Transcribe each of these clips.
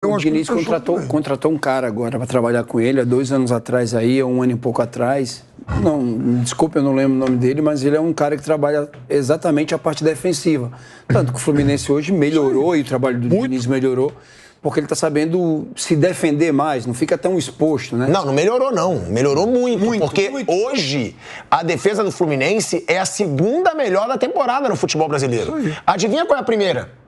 O Diniz contratou um cara agora para trabalhar com ele há 2 anos atrás aí, há 1 ano e pouco atrás. Não, desculpa, eu não lembro o nome dele, mas ele é um cara que trabalha exatamente a parte defensiva. Tanto que o Fluminense hoje melhorou e o trabalho do Diniz melhorou, porque ele está sabendo se defender mais, não fica tão exposto, né? Não melhorou não, melhorou muito, porque hoje a defesa do Fluminense é a segunda melhor da temporada no futebol brasileiro. Adivinha qual é a primeira?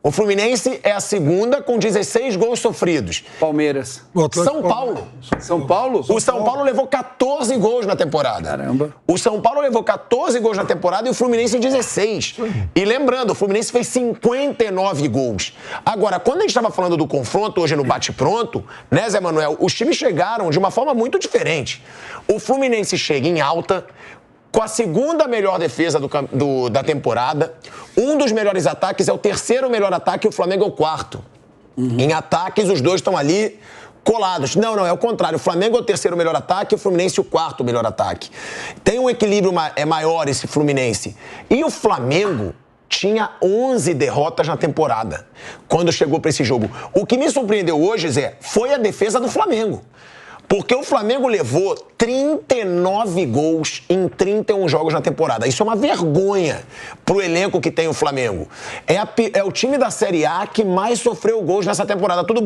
O Fluminense é a segunda com 16 gols sofridos. Palmeiras. São Paulo. São Paulo? O São Paulo levou 14 gols na temporada. Caramba. O São Paulo levou 14 gols na temporada e o Fluminense 16. E lembrando, o Fluminense fez 59 gols. Agora, quando a gente estava falando do confronto hoje no bate-pronto, né, Zé Manuel, os times chegaram de uma forma muito diferente. O Fluminense chega em alta, com a segunda melhor defesa da temporada. Um dos melhores ataques é o terceiro melhor ataque e o Flamengo é o quarto. Em ataques, os dois estão ali colados. Não, é o contrário. O Flamengo é o terceiro melhor ataque e o Fluminense o quarto melhor ataque. Tem um equilíbrio maior esse Fluminense. E o Flamengo tinha 11 derrotas na temporada, quando chegou para esse jogo. O que me surpreendeu hoje, Zé, foi a defesa do Flamengo. Porque o Flamengo levou 39 gols em 31 jogos na temporada. Isso é uma vergonha pro elenco que tem o Flamengo. É o time da Série A que mais sofreu gols nessa temporada. Tudo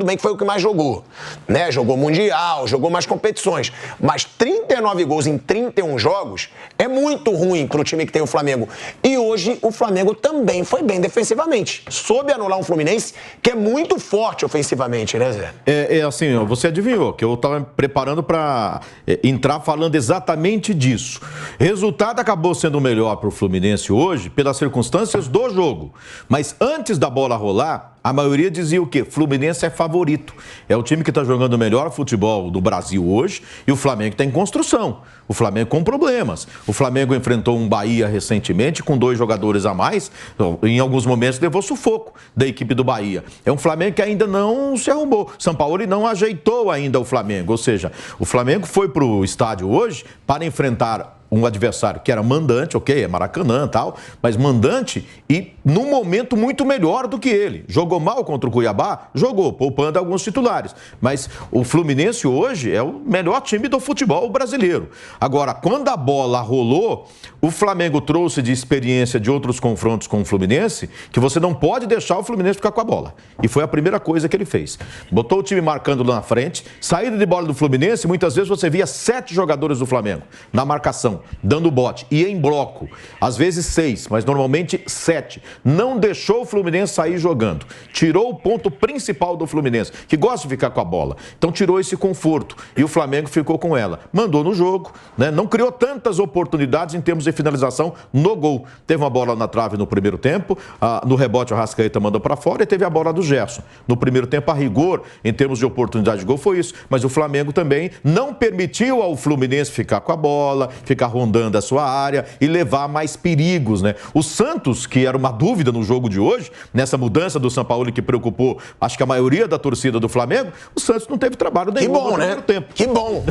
bem que foi o que mais jogou, né? Jogou Mundial, jogou mais competições. Mas 39 gols em 31 jogos é muito ruim pro time que tem o Flamengo. E hoje o Flamengo também foi bem defensivamente. Soube anular um Fluminense que é muito forte ofensivamente, né, Zé? É assim, você adivinhou que eu estava me preparando para entrar falando exatamente disso. Resultado acabou sendo melhor para o Fluminense hoje pelas circunstâncias do jogo. Mas antes da bola rolar, a maioria dizia o quê? Fluminense é favorito. É o time que está jogando o melhor futebol do Brasil hoje e o Flamengo está em construção. O Flamengo com problemas. O Flamengo enfrentou um Bahia recentemente com 2 jogadores a mais. Em alguns momentos levou sufoco da equipe do Bahia. É um Flamengo que ainda não se arrumou. São Paulo não ajeitou ainda o Flamengo. Ou seja, o Flamengo foi para o estádio hoje para enfrentar um adversário que era mandante, ok, é Maracanã e tal, mas mandante e num momento muito melhor do que ele. Jogou mal contra o Cuiabá? Jogou, poupando alguns titulares. Mas o Fluminense hoje é o melhor time do futebol brasileiro. Agora, quando a bola rolou, o Flamengo trouxe de experiência de outros confrontos com o Fluminense que você não pode deixar o Fluminense ficar com a bola. E foi a primeira coisa que ele fez. Botou o time marcando lá na frente, saída de bola do Fluminense, muitas vezes você via 7 jogadores do Flamengo na marcação, dando bote, e em bloco, às vezes 6, mas normalmente 7. Não deixou o Fluminense sair jogando. Tirou o ponto principal do Fluminense, que gosta de ficar com a bola. Então tirou esse conforto e o Flamengo ficou com ela. Mandou no jogo, né? Não criou tantas oportunidades em termos de finalização no gol. Teve uma bola na trave no primeiro tempo, no rebote o Arrascaeta mandou para fora e teve a bola do Gerson. No primeiro tempo, a rigor, em termos de oportunidade de gol, foi isso. Mas o Flamengo também não permitiu ao Fluminense ficar com a bola, ficar rondando a sua área e levar mais perigos, né? O Santos, que era uma dúvida no jogo de hoje, nessa mudança do Sampaoli que preocupou, acho que a maioria da torcida do Flamengo, o Santos não teve trabalho nenhum no primeiro tempo. Que bom.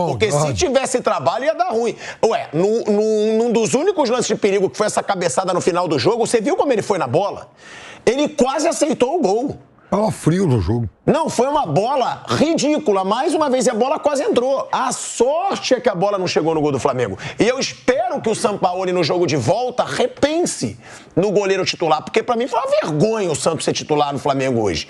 Porque se tivesse trabalho ia dar ruim. Ué, num dos únicos lances de perigo que foi essa cabeçada no final do jogo, você viu como ele foi na bola? Ele quase aceitou o gol. Estava frio no jogo. Não, foi uma bola ridícula. Mais uma vez, a bola quase entrou. A sorte é que a bola não chegou no gol do Flamengo. E eu espero que o Sampaoli, no jogo de volta, repense no goleiro titular. Porque, pra mim, foi uma vergonha o Santos ser titular no Flamengo hoje.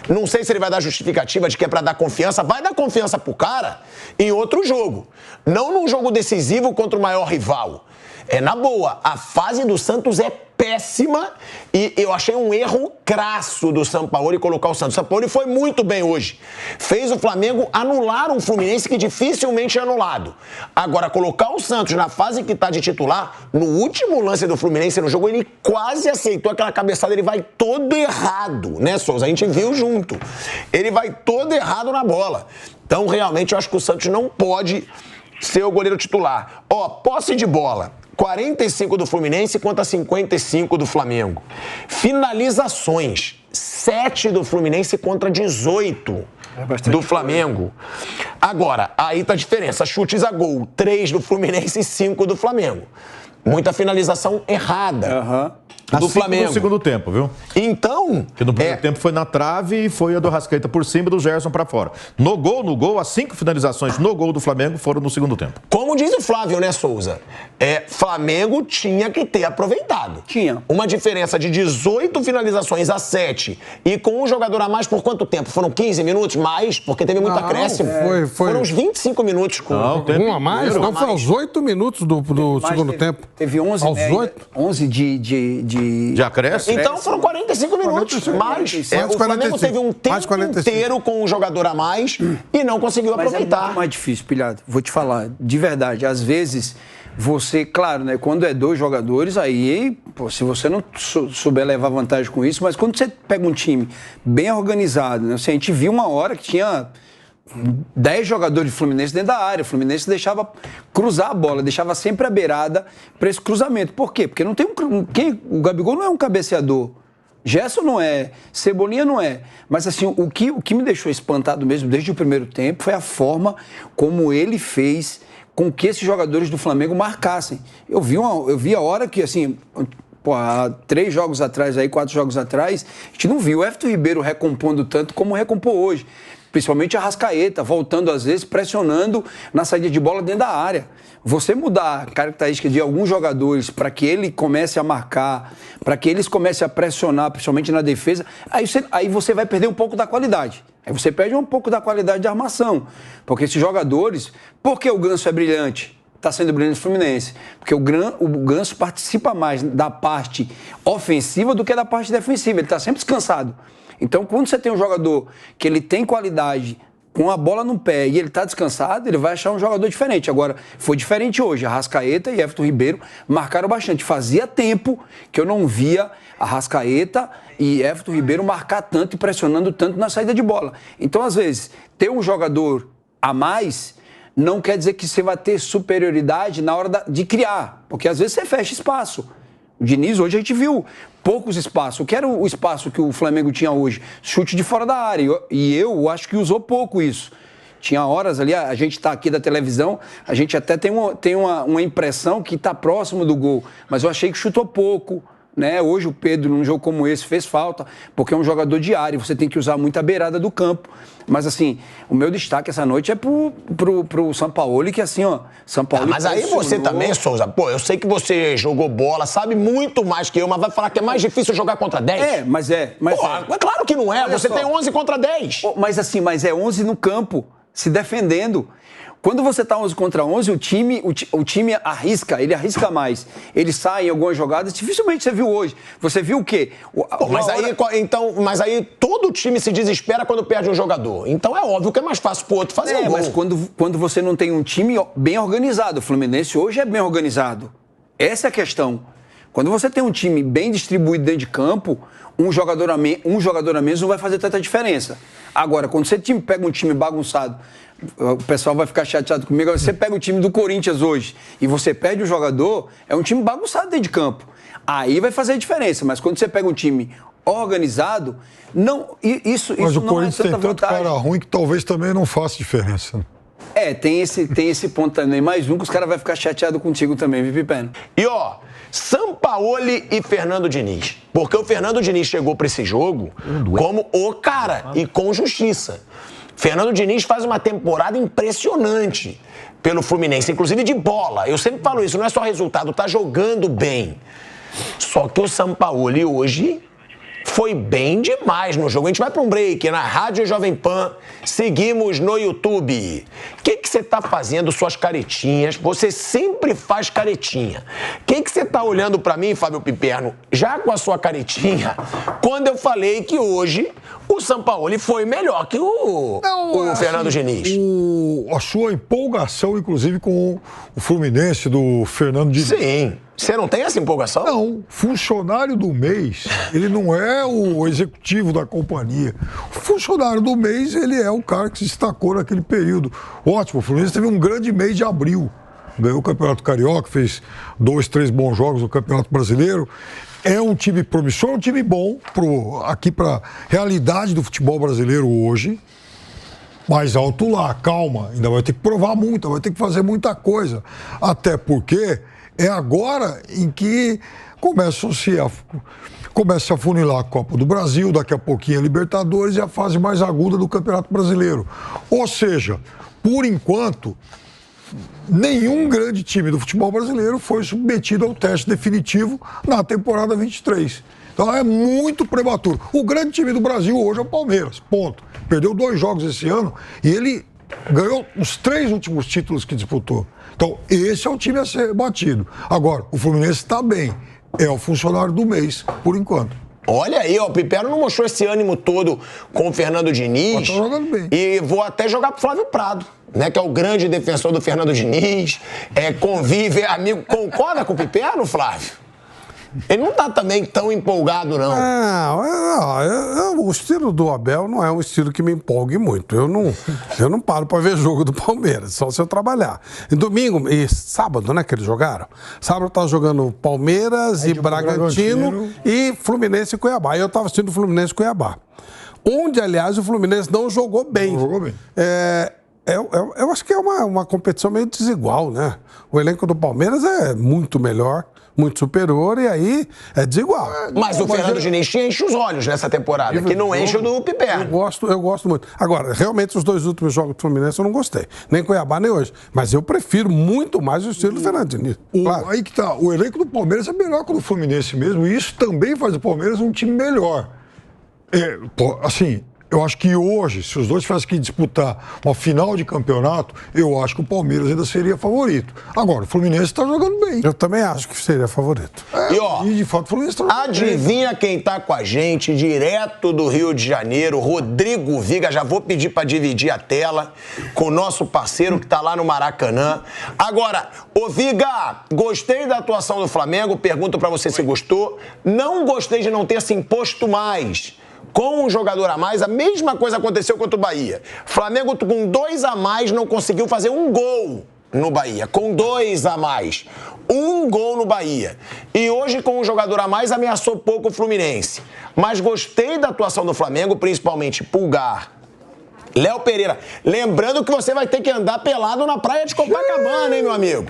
Não sei se ele vai dar justificativa de que é pra dar confiança. Vai dar confiança pro cara em outro jogo. Não num jogo decisivo contra o maior rival. É na boa. A fase do Santos é péssima e eu achei um erro crasso do Sampaoli colocar o Santos. O Sampaoli foi muito bem hoje. Fez o Flamengo anular um Fluminense que dificilmente é anulado. Agora, colocar o Santos na fase que está de titular, no último lance do Fluminense no jogo, ele quase aceitou aquela cabeçada, ele vai todo errado, né, Souza? A gente viu junto. Ele vai todo errado na bola. Então, realmente, eu acho que o Santos não pode ser o goleiro titular. Posse de bola. 45 do Fluminense contra 55 do Flamengo. Finalizações, 7 do Fluminense contra 18 do Flamengo. Agora, aí tá a diferença. Chutes a gol, 3 do Fluminense e 5 do Flamengo. Muita finalização errada. do Flamengo. No segundo tempo, viu? Então... Porque no primeiro tempo foi na trave e foi a do Arrascaeta por cima e do Gerson para fora. No gol, as 5 finalizações no gol do Flamengo foram no segundo tempo. Como diz o Flávio, né, Souza? Flamengo tinha que ter aproveitado. Tinha. Uma diferença de 18 finalizações a 7 e com um jogador a mais por quanto tempo? Foram 15 minutos? Mais, porque teve muito acréscimo. Foram uns 25 minutos com... Um a mais? Então foi aos 8 minutos do segundo tempo. Teve 11, aos 8? 11 de acréscimo? Então foram 45 minutos. 45, mais. O Flamengo teve um tempo inteiro com um jogador a mais e não conseguiu aproveitar. É muito mais difícil, Pilhado. Vou te falar, de verdade. Às vezes, você, claro, né? Quando é 2 jogadores, aí, pô, se você não souber levar vantagem com isso, mas quando você pega um time bem organizado, né? Assim, a gente viu uma hora que tinha 10 jogadores de Fluminense dentro da área. O Fluminense deixava cruzar a bola, deixava sempre a beirada para esse cruzamento. Por quê? Porque não tem o Gabigol não é um cabeceador. Gerson não é, Cebolinha não é. Mas assim, o que me deixou espantado mesmo desde o primeiro tempo foi a forma como ele fez com que esses jogadores do Flamengo marcassem. Eu vi a hora que, assim, há 3 jogos atrás, 4 jogos atrás, a gente não viu o Everton Ribeiro recompondo tanto como recompôs hoje. Principalmente a Arrascaeta, voltando às vezes, pressionando na saída de bola dentro da área. Você mudar a característica de alguns jogadores para que ele comece a marcar, para que eles comecem a pressionar, principalmente na defesa, aí você vai perder um pouco da qualidade. Aí você perde um pouco da qualidade de armação. Porque esses jogadores... Por que o Ganso é brilhante? Está sendo brilhante no Fluminense. Porque o Ganso participa mais da parte ofensiva do que da parte defensiva. Ele está sempre descansado. Então, quando você tem um jogador que ele tem qualidade com a bola no pé e ele está descansado, ele vai achar um jogador diferente. Agora, foi diferente hoje. Arrascaeta e Everton Ribeiro marcaram bastante. Fazia tempo que eu não via Arrascaeta e Everton Ribeiro marcar tanto e pressionando tanto na saída de bola. Então, às vezes, ter um jogador a mais não quer dizer que você vai ter superioridade na hora de criar. Porque, às vezes, você fecha espaço. O Diniz, hoje a gente viu poucos espaços. O que era o espaço que o Flamengo tinha hoje? Chute de fora da área. E eu acho que usou pouco isso. Tinha horas ali, a gente está aqui da televisão, a gente até tem uma impressão que está próximo do gol. Mas eu achei que chutou pouco. Né? Hoje o Pedro, num jogo como esse, fez falta, porque é um jogador de área, você tem que usar muito a beirada do campo. Mas assim, o meu destaque essa noite é pro Sampaoli, que assim, ó, Sampaoli... mas aí você também, Souza, pô, eu sei que você jogou bola, sabe muito mais que eu, mas vai falar que é mais difícil jogar contra 10? Mas claro que não é, olha você só. Tem 11 contra 10. Mas é 11 no campo, se defendendo. Quando você está 11 contra 11, o time arrisca, ele arrisca mais. Ele sai em algumas jogadas, dificilmente você viu hoje. Você viu o quê? Mas aí todo time se desespera quando perde um jogador. Então é óbvio que é mais fácil pro outro fazer um gol. Mas quando você não tem um time bem organizado, o Fluminense hoje é bem organizado. Essa é a questão. Quando você tem um time bem distribuído dentro de campo, um jogador a menos não vai fazer tanta diferença. Agora, quando você pega um time bagunçado, o pessoal vai ficar chateado comigo, você pega o time do Corinthians hoje e você perde o jogador, é um time bagunçado dentro de campo. Aí vai fazer diferença, mas quando você pega um time organizado, isso mas não o Corinthians é tanta tem tanto vantagem. cara ruim que talvez também não faça diferença. Tem esse ponto também, mais um que os caras vão ficar chateados contigo também, viu, Pipeno? E Sampaoli e Fernando Diniz. Porque o Fernando Diniz chegou para esse jogo como o cara e com justiça. Fernando Diniz faz uma temporada impressionante pelo Fluminense, inclusive de bola. Eu sempre falo isso, não é só resultado, tá jogando bem. Só que o Sampaoli hoje foi bem demais no jogo. A gente vai para um break na Rádio Jovem Pan, seguimos no YouTube. O que você tá fazendo, suas caretinhas? Você sempre faz caretinha. O que você tá olhando para mim, Fábio Piperno, já com a sua caretinha, quando eu falei que hoje o Sampaoli foi melhor que o Fernando Diniz? A sua empolgação, inclusive, com o Fluminense do Fernando Diniz. Sim. Você não tem essa empolgação? Não. Funcionário do mês, ele não é o executivo da companhia. O funcionário do mês, ele é o cara que se destacou naquele período. Ótimo, o Fluminense teve um grande mês de abril. Ganhou o Campeonato Carioca, fez 2, 3 bons jogos no Campeonato Brasileiro. É um time promissor, um time bom aqui para a realidade do futebol brasileiro hoje. Mais alto lá, calma. Ainda vai ter que provar muito, vai ter que fazer muita coisa. Até porque é agora em que começa a funilar a Copa do Brasil, daqui a pouquinho a Libertadores e a fase mais aguda do Campeonato Brasileiro. Ou seja, por enquanto, nenhum grande time do futebol brasileiro foi submetido ao teste definitivo na temporada 23. Então é muito prematuro. O grande time do Brasil hoje é o Palmeiras, ponto. Perdeu 2 jogos esse ano e ele ganhou os 3 últimos títulos que disputou. Então esse é o time a ser batido. Agora, o Fluminense está bem. É o funcionário do mês, por enquanto. Olha aí, ó, o Pipero não mostrou esse ânimo todo com o Fernando Diniz. Tá jogando bem. E vou até jogar pro Flávio Prado, né? Que é o grande defensor do Fernando Diniz. Convive, é amigo. Concorda com o Pipero, Flávio? Ele não tá também tão empolgado, não. O estilo do Abel não é um estilo que me empolgue muito. Eu não paro para ver jogo do Palmeiras, só se eu trabalhar. E domingo e sábado, né, que eles jogaram? Sábado tá jogando Palmeiras e Bragantino e Fluminense e Cuiabá. E eu tava assistindo o Fluminense e Cuiabá. Onde, aliás, o Fluminense não jogou bem. Não jogou bem. Eu acho que é uma competição meio desigual, né? O elenco do Palmeiras é muito melhor, muito superior, e aí é desigual. Mas o Fernando Diniz enche os olhos nessa temporada, que não enche o do Pipero. Eu gosto muito. Agora, realmente, os 2 últimos jogos do Fluminense eu não gostei. Nem Cuiabá, nem hoje. Mas eu prefiro muito mais o estilo do Fernando Diniz. Claro. Aí que tá. O elenco do Palmeiras é melhor que o do Fluminense mesmo, e isso também faz o Palmeiras um time melhor. Eu acho que hoje, se os dois tivessem que disputar uma final de campeonato, eu acho que o Palmeiras ainda seria favorito. Agora, o Fluminense está jogando bem. Eu também acho que seria favorito. E de fato, o Fluminense está jogando bem. Adivinha quem está com a gente, direto do Rio de Janeiro, Rodrigo Viga. Já vou pedir para dividir a tela com o nosso parceiro que está lá no Maracanã. Agora, ô Viga, gostei da atuação do Flamengo, pergunto para você se gostou. Não gostei de não ter se imposto mais. Com um jogador a mais, a mesma coisa aconteceu contra o Bahia. Flamengo com 2 a mais não conseguiu fazer um gol no Bahia. Com 2 a mais. 1 gol no Bahia. E hoje, com um jogador a mais, ameaçou pouco o Fluminense. Mas gostei da atuação do Flamengo, principalmente Pulgar, Léo Pereira. Lembrando que você vai ter que andar pelado na praia de Copacabana, hein, meu amigo?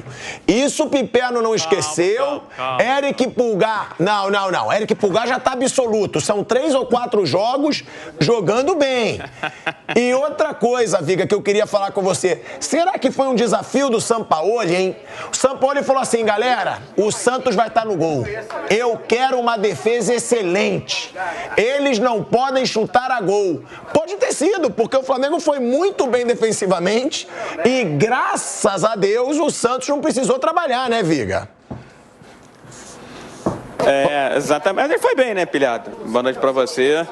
Isso o Piperno não esqueceu. Calma. Eric Pulgar. Não. Eric Pulgar já tá absoluto. São 3 ou 4 jogos jogando bem. E outra coisa, Viga, que eu queria falar com você. Será que foi um desafio do Sampaoli, hein? O Sampaoli falou assim, galera, o Santos vai estar no gol. Eu quero uma defesa excelente. Eles não podem chutar a gol. Pode ter sido, porque o Flamengo foi muito bem defensivamente e, graças a Deus, o Santos não precisou trabalhar, né, Viga? Exatamente. Ele foi bem, né, Pilhado? Boa noite pra você,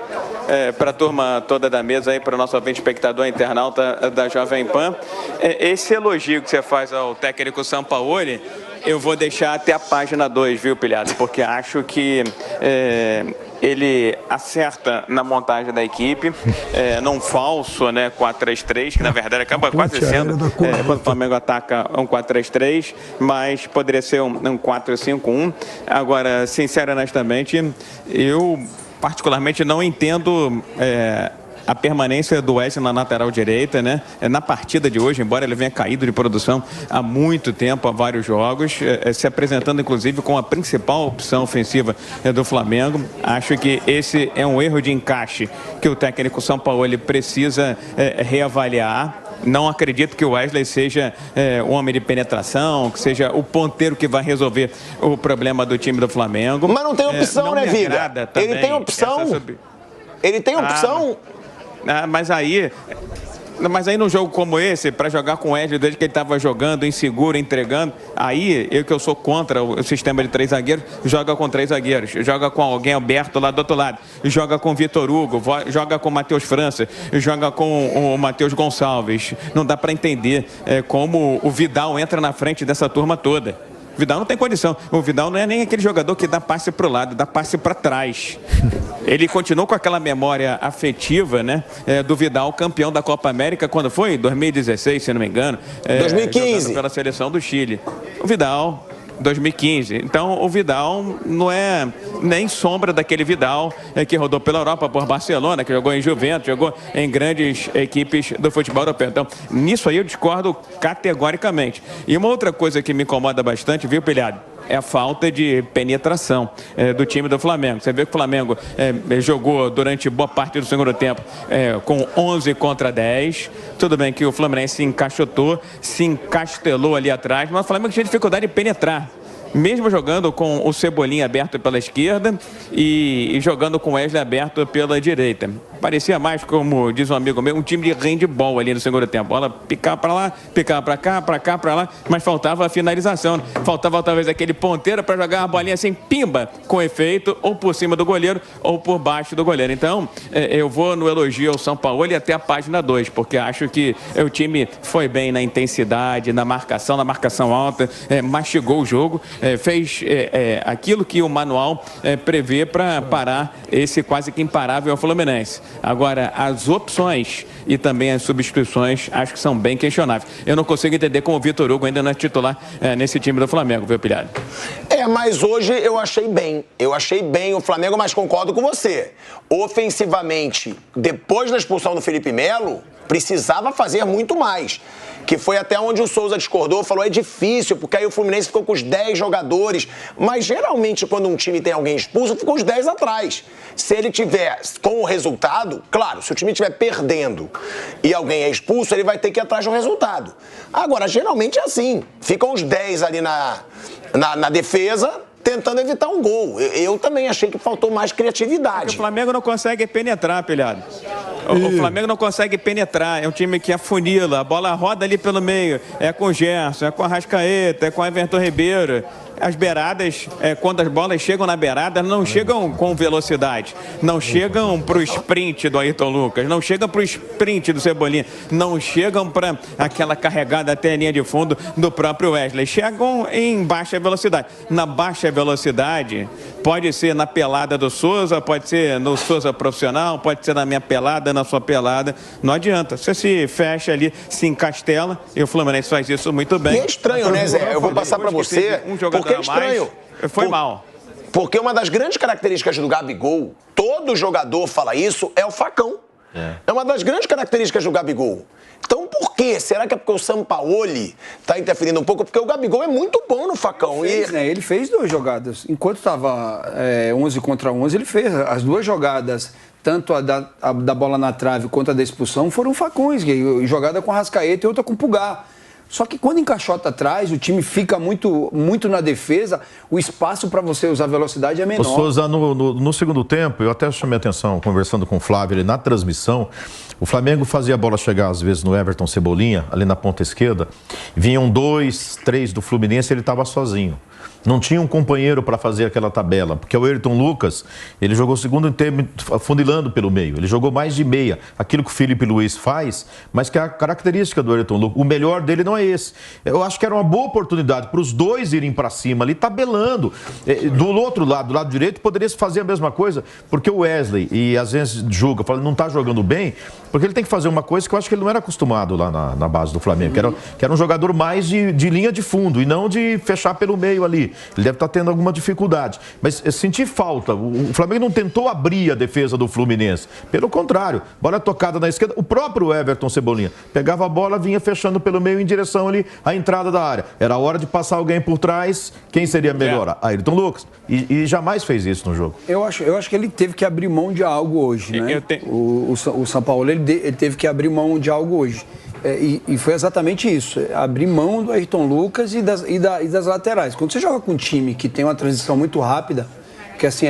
pra turma toda da mesa aí, para o nosso ouvinte espectador internauta da Jovem Pan. Esse elogio que você faz ao técnico Sampaoli, eu vou deixar até a página 2, viu, Pilhado? Porque acho que ele acerta na montagem da equipe, num falso, né, 4-3-3, que na verdade acaba quase sendo, quando o Flamengo ataca, um 4-3-3, mas poderia ser um 4-5-1. Agora, sincero e honestamente, eu particularmente não entendo a permanência do Wesley na lateral direita, né? Na partida de hoje, embora ele venha caído de produção há muito tempo, há vários jogos, se apresentando inclusive como a principal opção ofensiva do Flamengo. Acho que esse é um erro de encaixe que o técnico Sampaoli precisa reavaliar. Não acredito que o Wesley seja um homem de penetração, que seja o ponteiro que vai resolver o problema do time do Flamengo. Mas não tem opção, né, Viga? Ele tem opção. Ele tem opção. Mas aí num jogo como esse, para jogar com o Wesley desde que ele estava jogando, inseguro, entregando, aí eu sou contra o sistema de 3 zagueiros, joga com 3 zagueiros, joga com alguém aberto lá do outro lado, joga com o Vitor Hugo, joga com o Matheus França, joga com o Matheus Gonçalves. Não dá para entender como o Vidal entra na frente dessa turma toda. O Vidal não tem condição. O Vidal não é nem aquele jogador que dá passe para o lado, dá passe para trás. Ele continuou com aquela memória afetiva, né, do Vidal, campeão da Copa América, quando foi? 2016, se não me engano. 2015. Pela seleção do Chile. O Vidal 2015. Então, o Vidal não é nem sombra daquele Vidal que rodou pela Europa por Barcelona, que jogou em Juventus, jogou em grandes equipes do futebol europeu. Então, nisso aí eu discordo categoricamente. E uma outra coisa que me incomoda bastante, viu, Pilhado? É a falta de penetração do time do Flamengo. Você vê que o Flamengo jogou durante boa parte do segundo tempo com 11 contra 10. Tudo bem que o Fluminense se encaixotou, se encastelou ali atrás, mas o Flamengo tinha dificuldade de penetrar. Mesmo jogando com o Cebolinha aberto pela esquerda e jogando com o Wesley aberto pela direita. Parecia mais, como diz um amigo meu, um time de handball ali no segundo tempo. Bola picava para lá, picava para cá, para lá, mas faltava a finalização. Faltava talvez aquele ponteiro para jogar uma bolinha assim, pimba, com efeito, ou por cima do goleiro ou por baixo do goleiro. Então, eu vou no elogio ao São Paulo e até a página 2, porque acho que o time foi bem na intensidade, na marcação alta, mastigou o jogo, fez aquilo que o manual prevê para parar esse quase que imparável Fluminense. Agora, as opções e também as substituições acho que são bem questionáveis. Eu não consigo entender como o Vitor Hugo ainda não é titular nesse time do Flamengo, viu, Pilhado? Mas hoje eu achei bem. Eu achei bem o Flamengo, mas concordo com você. Ofensivamente, depois da expulsão do Felipe Melo, precisava fazer muito mais. Que foi até onde o Souza discordou, falou é difícil, porque aí o Fluminense ficou com os 10 jogadores. Mas geralmente quando um time tem alguém expulso, ficam os 10 atrás. Se ele tiver com o resultado, claro, se o time estiver perdendo e alguém é expulso, ele vai ter que ir atrás do resultado. Agora, geralmente é assim. Ficam os 10 ali na defesa, tentando evitar um gol. Eu também achei que faltou mais criatividade. Porque o Flamengo não consegue penetrar, Pilhado. O Flamengo não consegue penetrar. É um time que afunila, a bola roda ali pelo meio. É com o Gerson, é com a Arrascaeta, é com o Everton Ribeiro. As beiradas, quando as bolas chegam na beirada, não chegam com velocidade. Não chegam para o sprint do Ayrton Lucas. Não chegam para o sprint do Cebolinha. Não chegam para aquela carregada até a linha de fundo do próprio Wesley. Chegam em baixa velocidade. Na baixa velocidade, pode ser na pelada do Souza, pode ser no Souza profissional, pode ser na minha pelada, na sua pelada. Não adianta. Você se fecha ali, se encastela, e o Fluminense faz isso muito bem. E é estranho, né, Zé? Eu vou passar para você. Porque é estranho. Foi mal. Porque uma das grandes características do Gabigol, todo jogador fala isso, é o facão. É uma das grandes características do Gabigol. Então, por quê? Será que é porque o Sampaoli está interferindo um pouco? Porque o Gabigol é muito bom no facão. Ele fez 2 jogadas. Enquanto estava 11 contra 11, ele fez as 2 jogadas. Tanto a da bola na trave quanto a da expulsão foram facões. Jogada com a Arrascaeta e outra com o Pulgar. Só que quando encaixota atrás, o time fica muito na defesa, o espaço para você usar velocidade é menor. O Souza, no segundo tempo, eu até chamei a atenção, conversando com o Flávio ali na transmissão, o Flamengo fazia a bola chegar às vezes no Everton Cebolinha, ali na ponta esquerda, vinham 2, 3 do Fluminense e ele estava sozinho. Não tinha um companheiro para fazer aquela tabela, porque o Ayrton Lucas, ele jogou o segundo tempo funilando pelo meio, ele jogou mais de meia, aquilo que o Felipe Luiz faz, mas que é a característica do Ayrton Lucas, o melhor dele não é esse. Eu acho que era uma boa oportunidade para os dois irem para cima ali, tabelando. Do outro lado, do lado direito, poderia se fazer a mesma coisa, porque o Wesley, e às vezes julga, fala, não está jogando bem, porque ele tem que fazer uma coisa que eu acho que ele não era acostumado lá na base do Flamengo, que era um jogador mais de linha de fundo, e não de fechar pelo meio ali. Ele deve estar tendo alguma dificuldade. Mas senti falta. O Flamengo não tentou abrir a defesa do Fluminense. Pelo contrário, bola tocada na esquerda. O próprio Everton Cebolinha pegava a bola, vinha fechando pelo meio em direção ali à entrada da área. Era hora de passar alguém por trás. Quem seria melhor? Ayrton Lucas. E jamais fez isso no jogo. Eu acho que ele teve que abrir mão de algo hoje, né? O São Paulo ele teve que abrir mão de algo hoje. E foi exatamente isso, abrir mão do Ayrton Lucas e das laterais. Quando você joga com um time que tem uma transição muito rápida, que assim,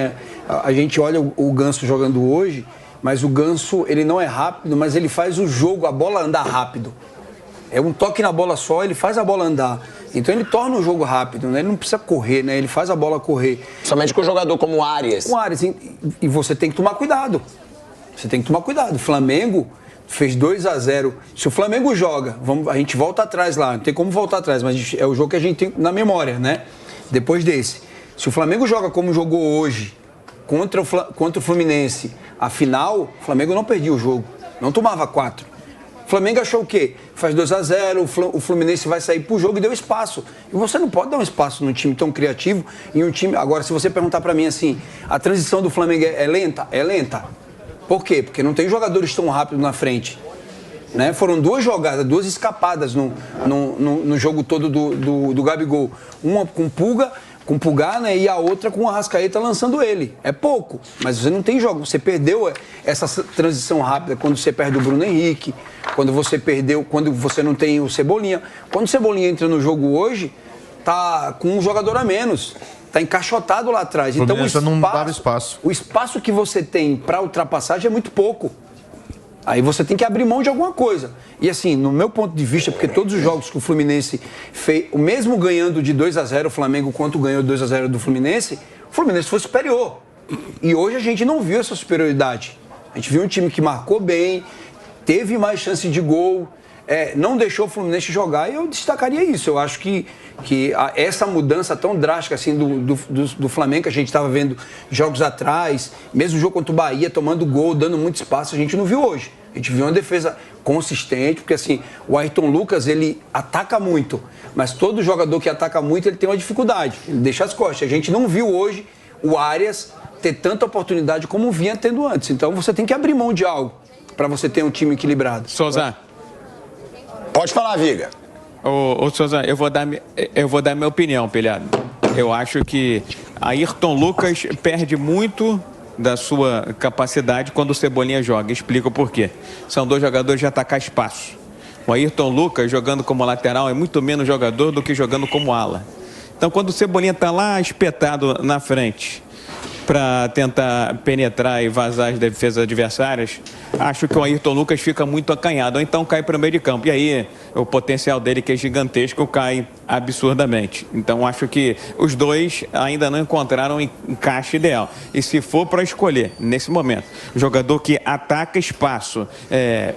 a gente olha o Ganso jogando hoje, mas o Ganso, ele não é rápido, mas ele faz o jogo, a bola andar rápido. É um toque na bola só, ele faz a bola andar. Então ele torna o jogo rápido, né? Ele não precisa correr, né? Ele faz a bola correr. Somente com um jogador como o Arias. Com o Arias, e você tem que tomar cuidado. Você tem que tomar cuidado. O Flamengo fez 2-0. Se o Flamengo joga, a gente volta atrás lá, não tem como voltar atrás, mas é o jogo que a gente tem na memória, né? Depois desse. Se o Flamengo joga como jogou hoje, contra o Fluminense, a final, o Flamengo não perdia o jogo, não tomava 4. O Flamengo achou o quê? Faz 2-0, o Fluminense vai sair pro jogo e deu espaço. E você não pode dar um espaço num time tão criativo e um time... Agora, se você perguntar pra mim assim, a transição do Flamengo é lenta? É lenta. Por quê? Porque não tem jogadores tão rápidos na frente. Né? Foram 2 jogadas, 2 escapadas no jogo todo do Gabigol. Uma com Pulgar, né? E a outra com o Arrascaeta lançando ele. É pouco, mas você não tem jogo. Você perdeu essa transição rápida quando você perde o Bruno Henrique, quando você não tem o Cebolinha. Quando o Cebolinha entra no jogo hoje, tá com um jogador a menos. Tá encaixotado lá atrás. Então o espaço que você tem para ultrapassagem é muito pouco. Aí você tem que abrir mão de alguma coisa. E assim, no meu ponto de vista, porque todos os jogos que o Fluminense fez, mesmo ganhando de 2-0 o Flamengo, quanto ganhou 2-0 do Fluminense, o Fluminense foi superior. E hoje a gente não viu essa superioridade. A gente viu um time que marcou bem, teve mais chance de gol, não deixou o Fluminense jogar, e eu destacaria isso. Eu acho que essa mudança tão drástica assim do Flamengo, que a gente estava vendo jogos atrás, mesmo o jogo contra o Bahia, tomando gol, dando muito espaço, a gente não viu hoje. A gente viu uma defesa consistente, porque assim, o Ayrton Lucas, ele ataca muito, mas todo jogador que ataca muito, ele tem uma dificuldade, ele deixa as costas. A gente não viu hoje o Arias ter tanta oportunidade como vinha tendo antes. Então você tem que abrir mão de algo para você ter um time equilibrado. Souza. Pode falar, Viga. Ô Souza, eu vou dar minha opinião, Pilhado. Eu acho que Ayrton Lucas perde muito da sua capacidade quando o Cebolinha joga. Explico por quê. São 2 jogadores de atacar espaço. O Ayrton Lucas, jogando como lateral, é muito menos jogador do que jogando como ala. Então, quando o Cebolinha está lá espetado na frente para tentar penetrar e vazar as defesas adversárias, acho que o Ayrton Lucas fica muito acanhado, ou então cai para o meio de campo. E aí, o potencial dele, que é gigantesco, cai absurdamente. Então, acho que os 2 ainda não encontraram o encaixe ideal. E se for para escolher, nesse momento, o jogador que ataca espaço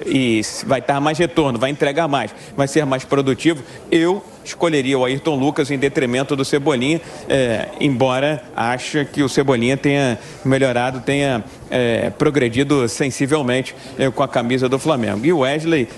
e vai dar mais retorno, vai entregar mais, vai ser mais produtivo, eu escolheria o Ayrton Lucas em detrimento do Cebolinha, embora ache que o Cebolinha tenha melhorado, tenha progredido sensivelmente com a camisa do Flamengo. E o Wesley,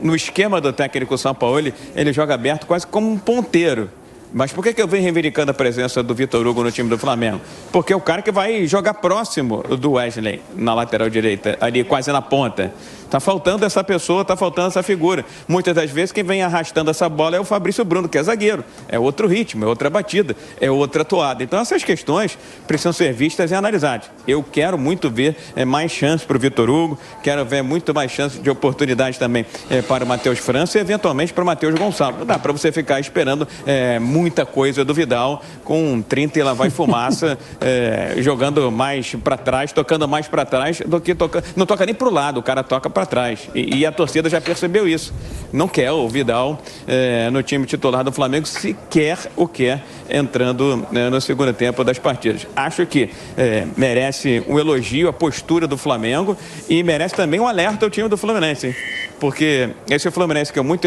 no esquema do técnico Sampaoli, ele joga aberto quase como um ponteiro. Mas por que eu venho reivindicando a presença do Vitor Hugo no time do Flamengo? Porque é o cara que vai jogar próximo do Wesley na lateral direita, ali quase na ponta. Tá faltando essa pessoa, tá faltando essa figura. Muitas das vezes quem vem arrastando essa bola é o Fabrício Bruno, que é zagueiro. É outro ritmo, é outra batida, é outra atuada. Então essas questões precisam ser vistas e analisadas. Eu quero muito ver mais chance para o Vitor Hugo, quero ver muito mais chance de oportunidade também para o Matheus França e eventualmente para o Matheus Gonçalves. Não dá para você ficar esperando muita coisa do Vidal com 30 e lá vai fumaça, jogando mais para trás, tocando mais para trás do que tocando. Não toca nem para o lado, o cara toca para trás. E a torcida já percebeu isso. Não quer o Vidal no time titular do Flamengo, sequer o quer entrando no segundo tempo das partidas. Acho que merece um elogio a postura do Flamengo e merece também um alerta ao time do Fluminense. Porque esse Fluminense que eu muito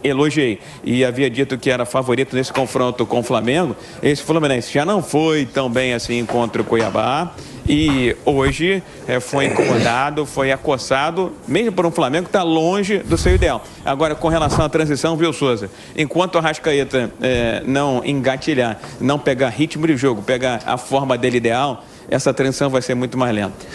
elogiei e havia dito que era favorito nesse confronto com o Flamengo, esse Fluminense já não foi tão bem assim contra o Cuiabá. E hoje foi incomodado, foi acossado, mesmo por um Flamengo que está longe do seu ideal. Agora, com relação à transição, viu, Souza? Enquanto o Arrascaeta não engatilhar, não pegar ritmo de jogo, pegar a forma dele ideal, essa transição vai ser muito mais lenta.